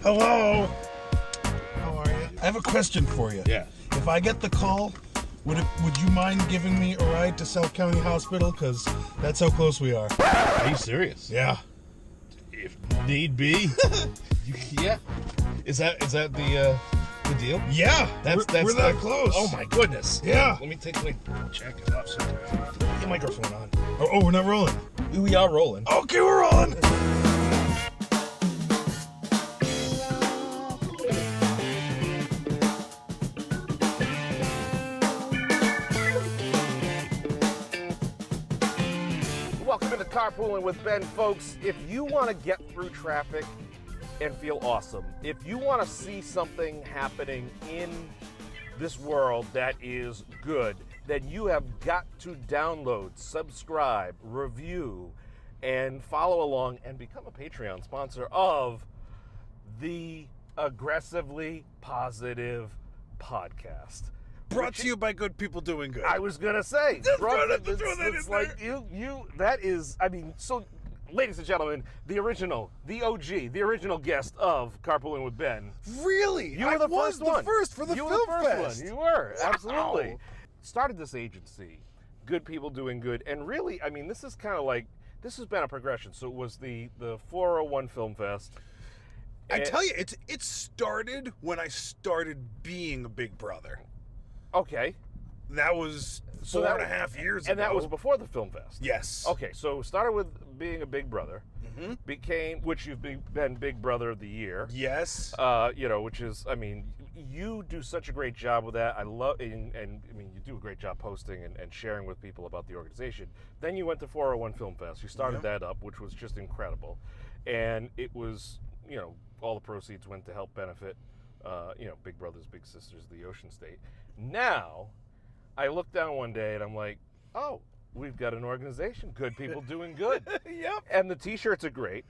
Hello. How are you? I have a question for you. Yeah. If I get the call, would you mind giving me a ride to South County Hospital? Because that's how close we are. Are you serious? Yeah. If need be. Yeah. Is that the deal? Yeah. We're that close. Oh my goodness. Yeah. Let me take my jacket off. So get the microphone on. Oh, we're not rolling. We are rolling. Okay, we're rolling. Welcome to Carpooling with Ben, folks. If you want to get through traffic and feel awesome, if you want to see something happening in this world that is good, then you have got to download, subscribe, review, and follow along and become a Patreon sponsor of the Aggressively Positive Podcast. Brought to you by good people doing good. I was gonna say, Just bro, wanted to throw that in it's like that is, I mean, so, ladies and gentlemen, the original, the OG, the original guest of Carpooling with Ben. Really? You were the was first one. the first for the you film were the first fest. one. You were, Wow. absolutely. Started this agency, Good People Doing Good, and really, I mean, this is kind of like, this has been a progression. So it was the 401 Film Fest. I tell you, it started when I started being a big brother. Okay. That was four and a half years ago. And that was before the Film Fest. Yes. Okay, so started with being a big brother, Mm-hmm. became, which you've been Big Brother of the Year. Yes. Which is, I mean, you do such a great job with that. I love, and I mean, you do a great job posting and sharing with people about the organization. Then you went to 401 Film Fest. You started that up, which was just incredible. And it was, all the proceeds went to help benefit, Big Brothers, Big Sisters of the Ocean State. Now, I look down one day and I'm like, oh, we've got an organization, Good People Doing Good. Yep. And the T-shirts are great.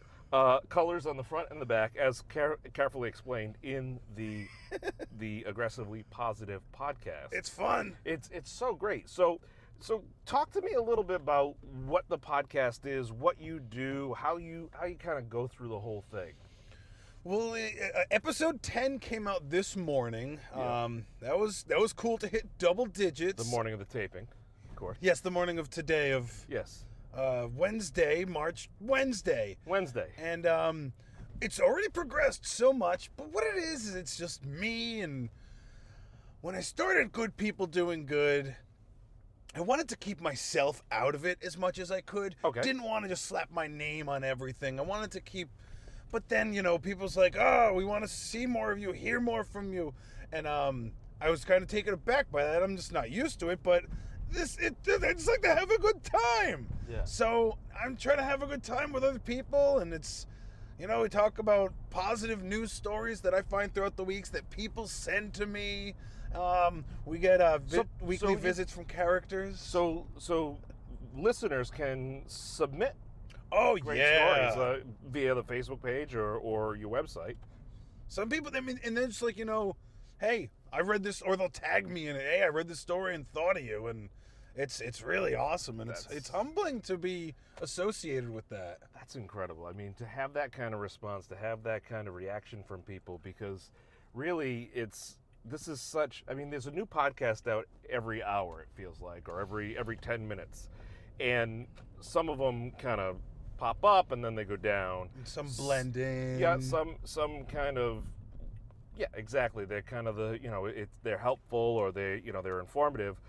Colors on the front and the back, as carefully explained in the Aggressively Positive Podcast. It's fun. It's so great. So talk to me a little bit about what the podcast is, what you do, how you kind of go through the whole thing. Well, episode 10 came out this morning. Yeah. That was cool to hit double digits. The morning of the taping, of course. Yes, the morning of today of Yes. Wednesday. And it's already progressed so much, but what it is it's just me. And when I started Good People Doing Good, I wanted to keep myself out of it as much as I could. Okay. Didn't want to just slap my name on everything. I wanted to keep, but then, people's like, oh, we want to see more of you, hear more from you. And I was kind of taken aback by that. I'm just not used to it, but I just like to have a good time. Yeah. So I'm trying to have a good time with other people, and it's, we talk about positive news stories that I find throughout the weeks that people send to me. We get weekly visits from characters. So listeners can submit great stories via the Facebook page or your website. Some people, and they're just like, hey, I read this, or they'll tag me in it. Hey, I read this story and thought of you, and it's really awesome, and it's humbling to be associated with that. That's incredible. I mean, to have that kind of response, to have that kind of reaction from people, because really this is such, I mean, there's a new podcast out every hour, it feels like, or every 10 minutes. And some of them kind of pop up and then they go down. Some blending. Yeah, some kind of, yeah, exactly. They're kind of they're helpful, or they're informative.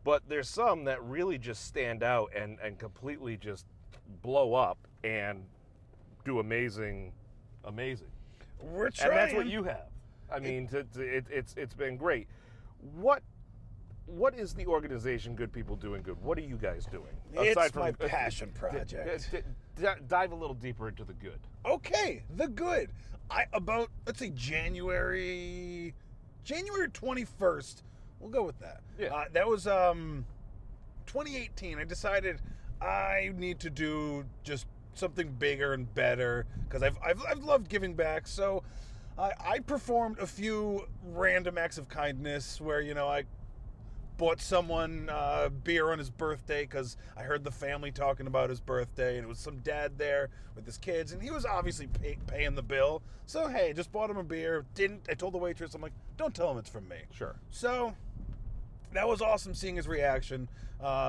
But there's some that really just stand out and completely just blow up and do amazing. We're trying. And that's what you have. I mean, it's been great. What is the organization Good People Doing Good? What are you guys doing? It's my passion project. Dive a little deeper into the good. Okay, the good. Let's say January 21st. We'll go with that. Yeah. That was 2018. I decided I need to do just something bigger and better because I've loved giving back. So I performed a few random acts of kindness where I bought someone beer on his birthday because I heard the family talking about his birthday, and it was some dad there with his kids, and he was obviously paying the bill. So hey, just bought him a beer. I told the waitress, I'm like, don't tell him it's from me. Sure. So that was awesome seeing his reaction.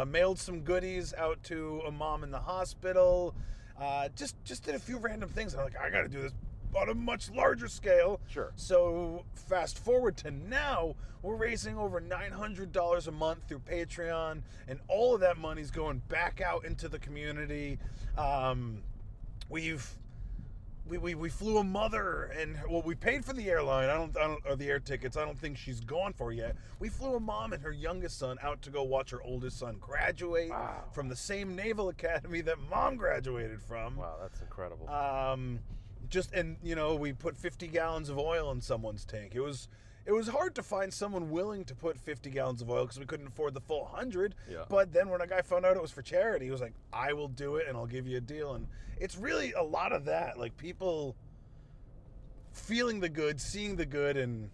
Mailed some goodies out to a mom in the hospital. Just did a few random things. And I'm like, I got to do this on a much larger scale. Sure. So fast forward to now, we're raising over $900 a month through Patreon, and all of that money's going back out into the community. We flew a mother, and well, we paid for the airline. Or the air tickets. I don't think she's gone for yet. We flew a mom and her youngest son out to go watch her oldest son graduate from the same naval academy that mom graduated from. Wow, that's incredible. We put 50 gallons of oil in someone's tank. It was hard to find someone willing to put 50 gallons of oil because we couldn't afford the full 100. Yeah. But then when a guy found out it was for charity, he was like, I will do it and I'll give you a deal. And it's really a lot of that, like people feeling the good, seeing the good, and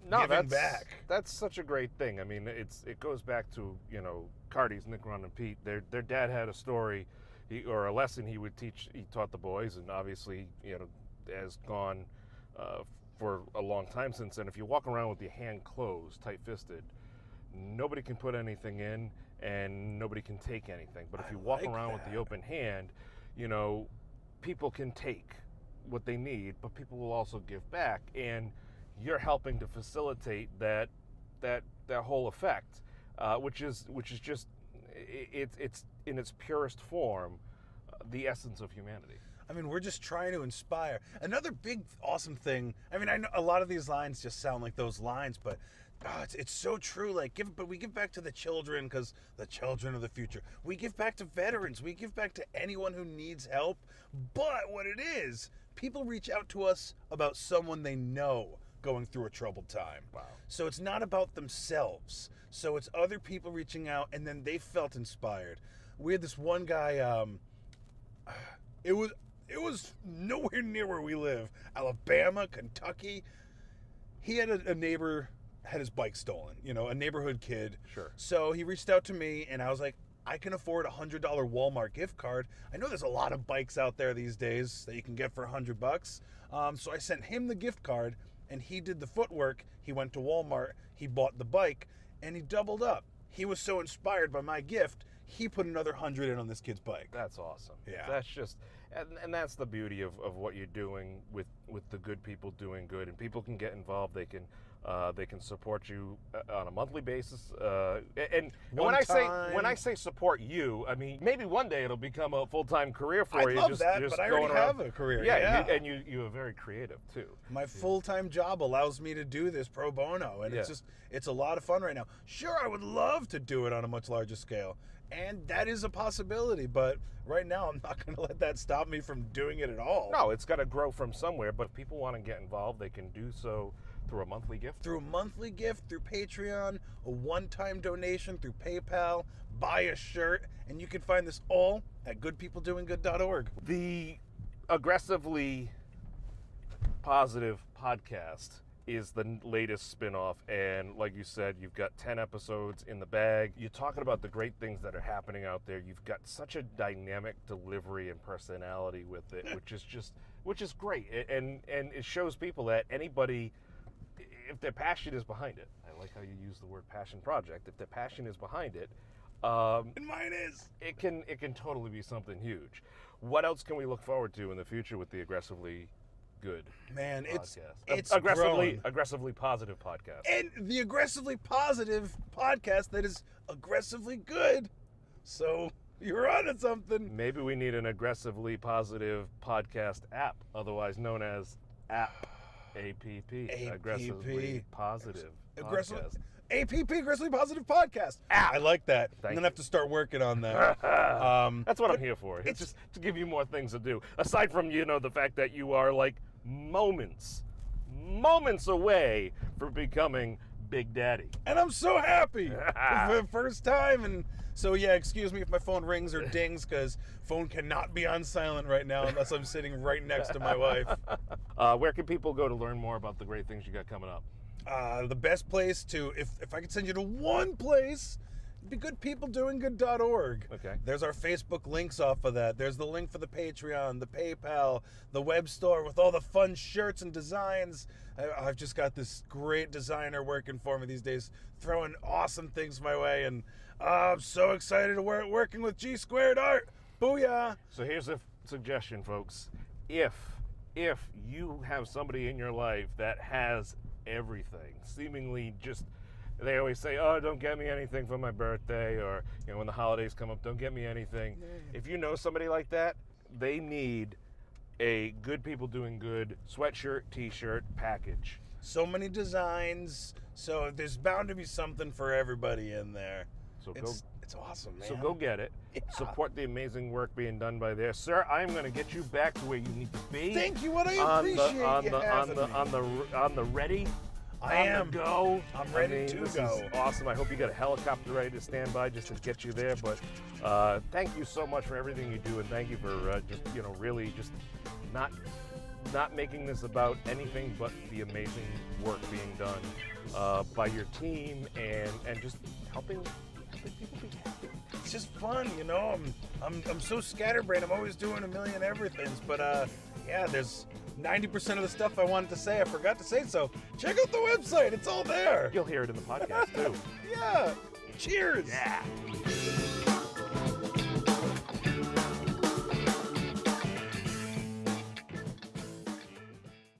giving back. That's such a great thing. I mean, it goes back to, Cardi's, Nick, Ron, and Pete. Their dad had a story or a lesson he taught the boys, and obviously, has gone for a long time since then. If you walk around with your hand closed, tight-fisted, nobody can put anything in and nobody can take anything. But if you walk around with the open hand, people can take what they need, but people will also give back, and you're helping to facilitate that whole effect, which is just it's in its purest form, the essence of humanity. I mean, we're just trying to inspire. Another big, awesome thing. I mean, I know a lot of these lines just sound like those lines, but it's so true. But we give back to the children because the children are the future. We give back to veterans. We give back to anyone who needs help. But what it is, people reach out to us about someone they know going through a troubled time. Wow. So it's not about themselves. So it's other people reaching out, and then they felt inspired. We had this one guy. It was nowhere near where we live. Alabama, Kentucky. He had a neighbor had his bike stolen, a neighborhood kid. Sure. So he reached out to me, and I was like, I can afford a $100 Walmart gift card. I know there's a lot of bikes out there these days that you can get for $100. So I sent him the gift card, and he did the footwork. He went to Walmart, he bought the bike, and he doubled up. He was so inspired by my gift, he put another 100 in on this kid's bike. That's awesome. Yeah. That's just, and that's the beauty of what you're doing with the good people doing good, and people can get involved. They can support you on a monthly basis. And when I say support you, I mean maybe one day it'll become a full-time career for you. I love that, but I already have a career. Yeah. And you are very creative too. My full-time job allows me to do this pro bono, and it's a lot of fun right now. Sure, I would love to do it on a much larger scale, and that is a possibility, but right now I'm not going to let that stop me from doing it at all. No, it's got to grow from somewhere, but if people want to get involved, they can do so through a monthly gift? Through a monthly gift, through Patreon, a one-time donation through PayPal, buy a shirt, and you can find this all at goodpeopledoinggood.org. The Aggressively Positive podcast is the latest spin-off, and like you said, you've got 10 episodes in the bag. You're talking about the great things that are happening out there. You've got such a dynamic delivery and personality with it, which is great, and it shows people that anybody, if their passion is behind it, I like how you use the word passion project, if their passion is behind it, and mine is, it can totally be something huge. What else can we look forward to in the future with the Aggressively Good podcast? It's aggressively positive podcast, and the Aggressively Positive podcast that is aggressively good. So you're onto something. Maybe we need an Aggressively Positive podcast app, otherwise known as APP. Aggressively Positive Podcast. Aggressively Positive Podcast. I like that. I'm going to have to start working on that. That's what I'm here for. It's just to give you more things to do. Aside from, the fact that you are like moments away from becoming Big Daddy. And I'm so happy for the first time. And so, excuse me if my phone rings or dings, because phone cannot be on silent right now unless I'm sitting right next to my wife. Where can people go to learn more about the great things you got coming up? The best place to, if I could send you to one place, it'd be goodpeopledoinggood.org. Okay. There's our Facebook links off of that. There's the link for the Patreon, the PayPal, the web store with all the fun shirts and designs. I've just got this great designer working for me these days, throwing awesome things my way, and I'm so excited to working with G Squared Art. Booyah! So here's a suggestion, folks. If you have somebody in your life that has everything, seemingly just, they always say, oh, don't get me anything for my birthday, or when the holidays come up, don't get me anything. If you know somebody like that, they need a Good People Doing Good sweatshirt, t-shirt package. So many designs, so there's bound to be something for everybody in there. So it's awesome, man. So go get it. Yeah. Support the amazing work being done by there, sir. I'm going to get you back to where you need to be. Thank you. What I appreciate on the ready. I am. Go. I'm ready to this go. Is awesome. I hope you got a helicopter ready to stand by just to get you there. But thank you so much for everything you do, and thank you for just really just not making this about anything but the amazing work being done by your team and just helping people be happy. It's just fun, I'm so scatterbrained. I'm always doing a million everythings, but yeah, there's 90% of the stuff I wanted to say I forgot to say. So check out the website; it's all there. You'll hear it in the podcast too. Yeah. Cheers. Yeah.